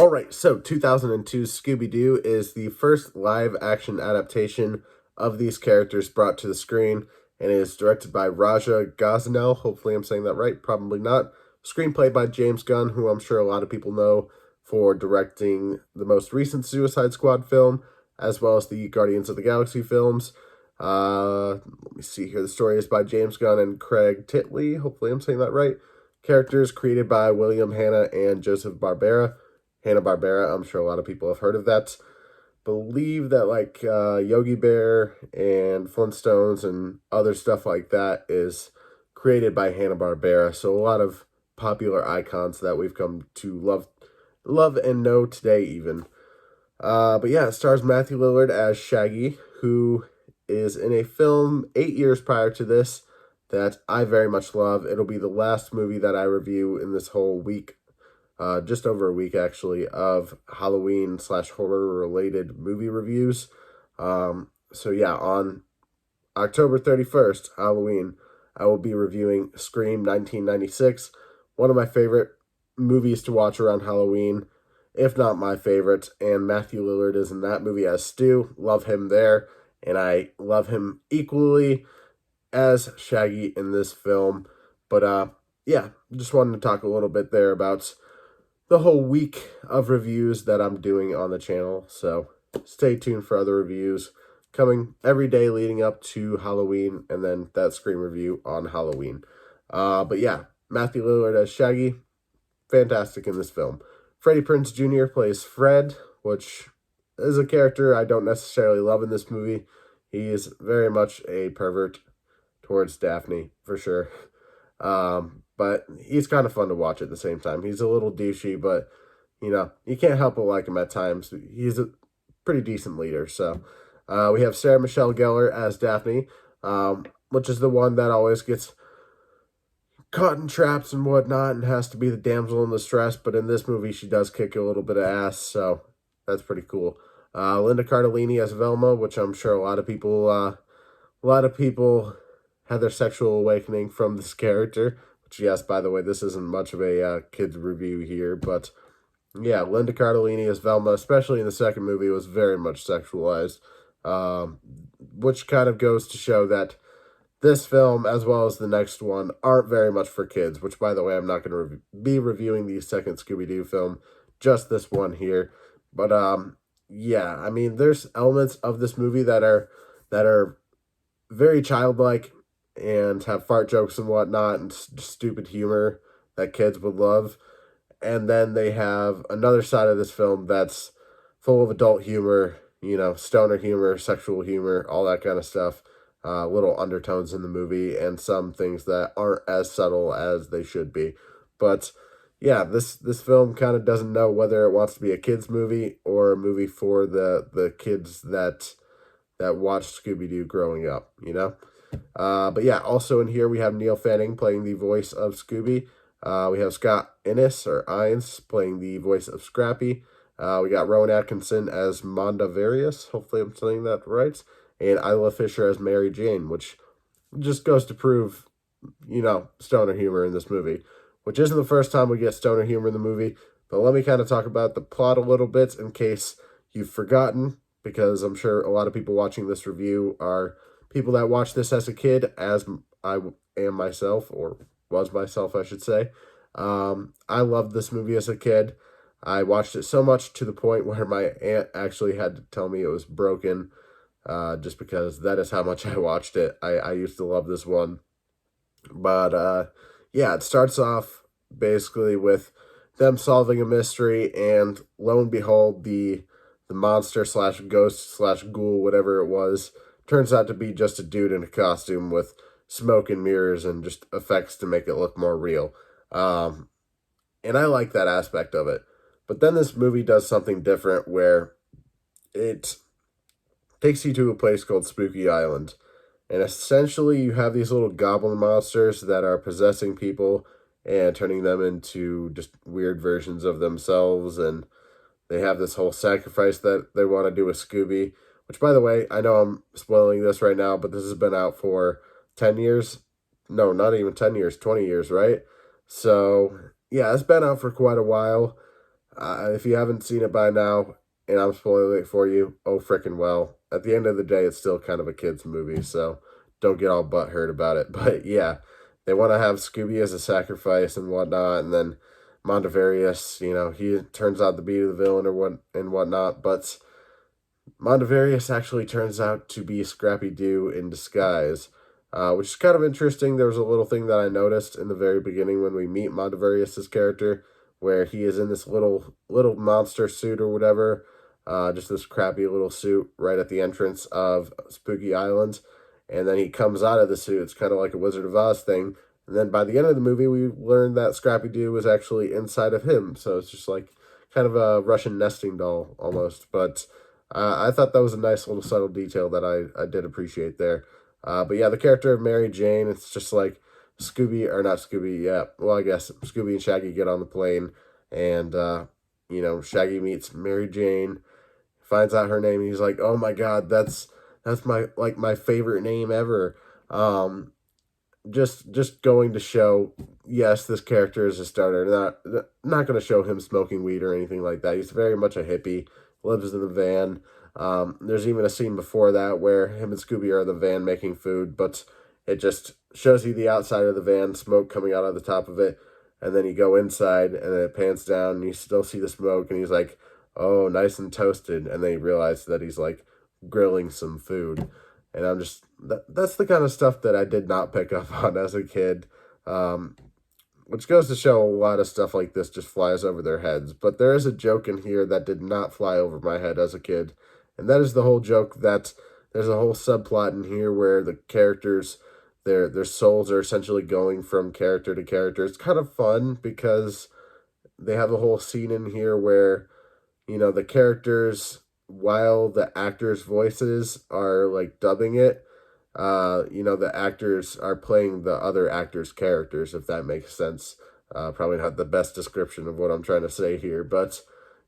All right, so 2002's Scooby-Doo is the first live-action adaptation of these characters brought to the screen, and it is directed by Raja Gosnell. Hopefully I'm saying that right, probably not. Screenplay by James Gunn, who I'm sure a lot of people know for directing the most recent Suicide Squad film, as well as the Guardians of the Galaxy films. Let me see here. The story is by James Gunn and Craig Titley. Hopefully I'm saying that right. Characters created by William Hanna and Joseph Barbera. Hanna-Barbera, I'm sure a lot of people have heard of that. Believe that like Yogi Bear and Flintstones and other stuff like that is created by Hanna-Barbera. So a lot of popular icons that we've come to love and know today even. But yeah, it stars Matthew Lillard as Shaggy, who is in a film 8 years prior to this that I very much love. It'll be the last movie that I review in this whole week, just over a week actually, of Halloween / horror related movie reviews. So yeah, on October 31st, Halloween, I will be reviewing Scream 1996, one of my favorite movies to watch around Halloween, if not my favorite, and Matthew Lillard is in that movie as Stu. Love him there, and I love him equally as Shaggy in this film. But yeah, just wanted to talk a little bit there about the whole week of reviews that I'm doing on the channel. So stay tuned for other reviews coming every day leading up to Halloween, and then that Scream review on Halloween. But yeah, Matthew Lillard as Shaggy, fantastic in this film. Freddie Prinze Jr. plays Fred, which is a character I don't necessarily love in this movie. He is very much a pervert towards Daphne, for sure. But he's kind of fun to watch at the same time. He's a little douchey, but, you can't help but like him at times. He's a pretty decent leader. So we have Sarah Michelle Gellar as Daphne, which is the one that always gets caught in traps and whatnot and has to be the damsel in distress. But in this movie, she does kick a little bit of ass, so that's pretty cool. Linda Cardellini as Velma, which I'm sure a lot of people had their sexual awakening from this character. Which, yes, by the way, this isn't much of a kids review here, but yeah, Linda Cardellini as Velma, especially in the second movie, was very much sexualized, which kind of goes to show that this film, as well as the next one, aren't very much for kids, which, by the way, I'm not going to be reviewing the second Scooby-Doo film, just this one here. But, yeah, I mean, there's elements of this movie that are very childlike and have fart jokes and whatnot and stupid humor that kids would love. And then they have another side of this film that's full of adult humor, stoner humor, sexual humor, all that kind of stuff. Little undertones in the movie and some things that aren't as subtle as they should be. But yeah, this film kind of doesn't know whether it wants to be a kids movie or a movie for the kids that watched Scooby-Doo growing up, But yeah, also in here we have Neil Fanning playing the voice of Scooby. We have Scott Innes playing the voice of Scrappy. We got Rowan Atkinson as Mondavarius. Hopefully I'm saying that right. And Isla Fisher as Mary Jane, which just goes to prove, stoner humor in this movie, which isn't the first time we get stoner humor in the movie. But let me kind of talk about the plot a little bit in case you've forgotten, because I'm sure a lot of people watching this review are people that watched this as a kid, as I am myself, or was myself, I should say. I loved this movie as a kid. I watched it so much to the point where my aunt actually had to tell me it was broken, just because that is how much I watched it. I used to love this one. But yeah, it starts off basically with them solving a mystery, and lo and behold, the monster / ghost / ghoul, whatever it was, turns out to be just a dude in a costume with smoke and mirrors and just effects to make it look more real. And I like that aspect of it. But then this movie does something different where it takes you to a place called Spooky Island. And essentially you have these little goblin monsters that are possessing people and turning them into just weird versions of themselves. And they have this whole sacrifice that they want to do with Scooby, which, by the way, I know I'm spoiling this right now, but this has been out for 10 years. No, not even 10 years, 20 years, right? So, yeah, it's been out for quite a while. If you haven't seen it by now, and I'm spoiling it for you, oh frickin' well. At the end of the day, it's still kind of a kid's movie, so don't get all butthurt about it. But yeah, they want to have Scooby as a sacrifice and whatnot, and then Montevarious, he turns out to be the villain or what and whatnot, but Montevarious actually turns out to be Scrappy-Doo in disguise, which is kind of interesting. There was a little thing that I noticed in the very beginning when we meet Montevarious' character, where he is in this little monster suit or whatever, just this crappy little suit right at the entrance of Spooky Island, and then he comes out of the suit. It's kind of like a Wizard of Oz thing, and then by the end of the movie, we learned that Scrappy-Doo was actually inside of him, so it's just like kind of a Russian nesting doll almost, but I thought that was a nice little subtle detail that I did appreciate there. But yeah, the character of Mary Jane, it's just like Scooby, or not Scooby, yeah, well, I guess Scooby and Shaggy get on the plane, and, Shaggy meets Mary Jane, finds out her name, and he's like, oh my god, that's my favorite name ever. Um, just going to show, yes, this character is a starter. Not going to show him smoking weed or anything like that. He's very much a hippie, lives in the van. There's even a scene before that where him and Scooby are in the van making food, but it just shows you the outside of the van, smoke coming out of the top of it, and then you go inside, and then it pans down, and you still see the smoke, and he's like, oh, nice and toasted, and then you realize that he's like grilling some food. And I'm just that's the kind of stuff that I did not pick up on as a kid, um, which goes to show a lot of stuff like this just flies over their heads. But there is a joke in here that did not fly over my head as a kid, and that is the whole joke that there's a whole subplot in here where the characters, their souls are essentially going from character to character. It's kind of fun because they have a whole scene in here where the characters, while the actors' voices are like dubbing it, the actors are playing the other actors' characters, if that makes sense. Probably not the best description of what I'm trying to say here, but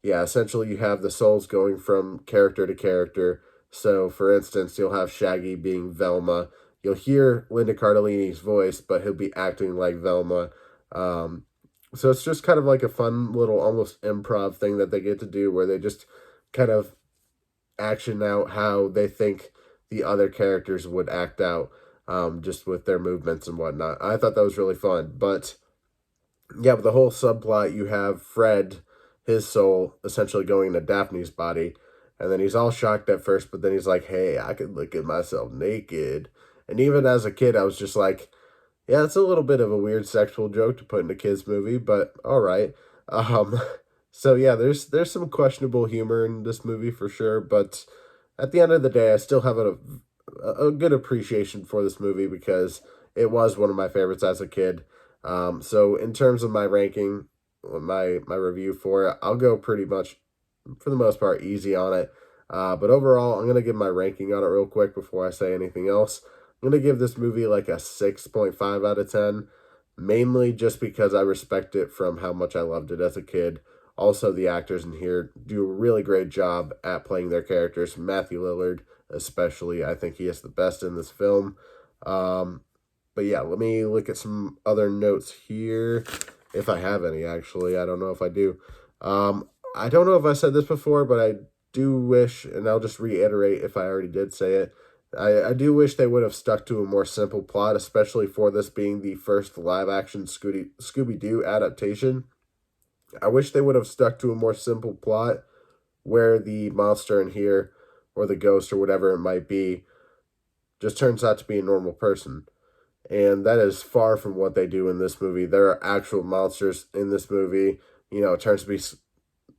yeah, essentially you have the souls going from character to character. So, for instance, you'll have Shaggy being Velma. You'll hear Linda Cardellini's voice, but he'll be acting like Velma. So it's just kind of like a fun little almost improv thing that they get to do where they just kind of action out how they think the other characters would act out, just with their movements and whatnot. I thought that was really fun. But yeah, with the whole subplot, you have Fred, his soul, essentially going into Daphne's body. And then he's all shocked at first, but then he's like, hey, I could look at myself naked. And even as a kid, I was just like, yeah, it's a little bit of a weird sexual joke to put in a kids movie, but all right. Um, so yeah, there's some questionable humor in this movie for sure, but at the end of the day, I still have a good appreciation for this movie because it was one of my favorites as a kid. So in terms of my ranking, my review for it, I'll go pretty much for the most part easy on it. But overall, I'm gonna give my ranking on it real quick before I say anything else. I'm going to give this movie like a 6.5 out of 10, mainly just because I respect it from how much I loved it as a kid. Also, the actors in here do a really great job at playing their characters. Matthew Lillard, especially, I think he is the best in this film. But yeah, let me look at some other notes here, if I have any, actually. I don't know if I do. I don't know if I said this before, but I do wish, and I'll just reiterate if I already did say it, I do wish they would have stuck to a more simple plot, especially for this being the first live-action Scooby-Doo adaptation. I wish they would have stuck to a more simple plot where the monster in here, or the ghost, or whatever it might be, just turns out to be a normal person. And that is far from what they do in this movie. There are actual monsters in this movie. It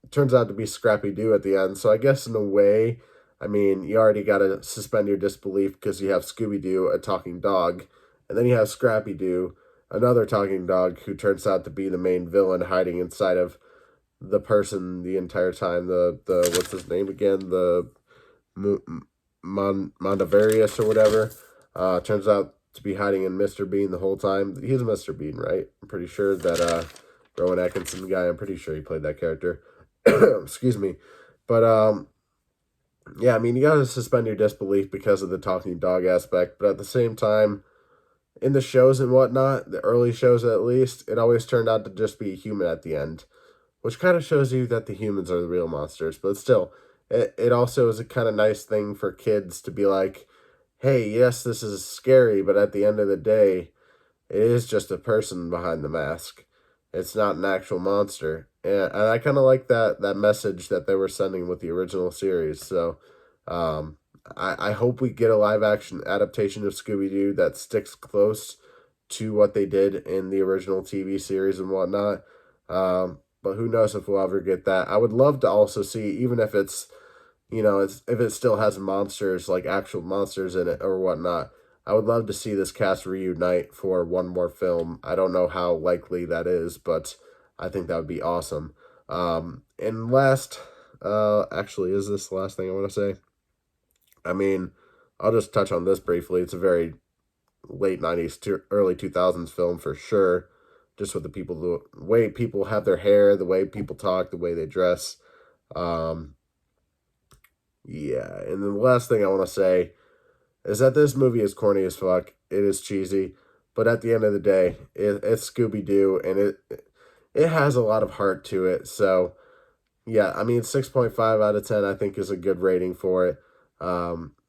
turns out to be Scrappy-Doo at the end. So I guess in a way, I mean, you already got to suspend your disbelief because you have Scooby-Doo, a talking dog, and then you have Scrappy-Doo, another talking dog who turns out to be the main villain hiding inside of the person the entire time. The what's his name again? The Mondavarius or whatever. Turns out to be hiding in Mr. Bean the whole time. He's Mr. Bean, right? I'm pretty sure that Rowan Atkinson guy, I'm pretty sure he played that character. Excuse me. But yeah, I mean, you gotta suspend your disbelief because of the talking dog aspect, but at the same time, in the shows and whatnot, the early shows at least, it always turned out to just be human at the end. which kind of shows you that the humans are the real monsters. But still, it also is a kind of nice thing for kids to be like, hey, yes, this is scary, but at the end of the day, it is just a person behind the mask. It's not an actual monster. And I kind of like that message that they were sending with the original series. So um, I hope we get a live action adaptation of Scooby-Doo that sticks close to what they did in the original TV series and whatnot. But who knows if we'll ever get that. I would love to also see, even if it's, if it still has monsters, like actual monsters in it or whatnot, I would love to see this cast reunite for one more film. I don't know how likely that is, but I think that would be awesome. And last, actually, is this the last thing I want to say? I mean, I'll just touch on this briefly. It's a very late 90s to early 2000s film for sure. Just with the way people have their hair, the way people talk, the way they dress. Um, yeah, and then the last thing I want to say is that this movie is corny as fuck. It is cheesy, but at the end of the day, it's Scooby Doo, and it has a lot of heart to it. So yeah, I mean 6.5 out of 10 I think is a good rating for it.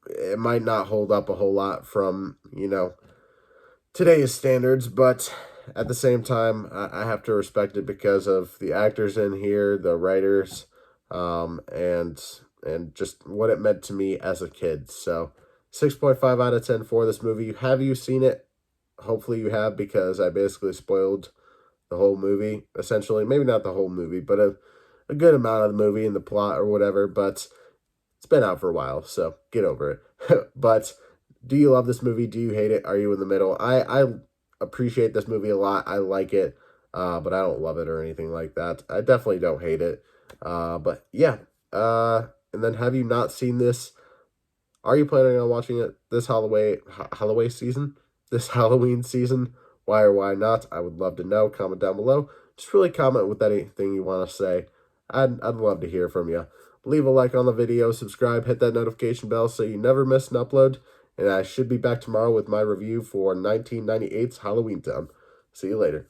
It might not hold up a whole lot from today's standards, but at the same time, I have to respect it because of the actors in here, the writers, and just what it meant to me as a kid. So 6.5 out of 10 for this movie. Have you seen it? Hopefully you have, because I basically spoiled the whole movie, essentially. Maybe not the whole movie, but a good amount of the movie and the plot or whatever, but it's been out for a while, so get over it. But do you love this movie? Do you hate it? Are you in the middle? I appreciate this movie a lot. I like it, but I don't love it or anything like that. I definitely don't hate it. But yeah. And then have you not seen this? Are you planning on watching it this Halloween season? This Halloween season? Why or why not? I would love to know. Comment down below. Just really comment with anything you want to say. I'd love to hear from you. Leave a like on the video, subscribe, hit that notification bell so you never miss an upload. And I should be back tomorrow with my review for 1998's Halloween Town. See you later.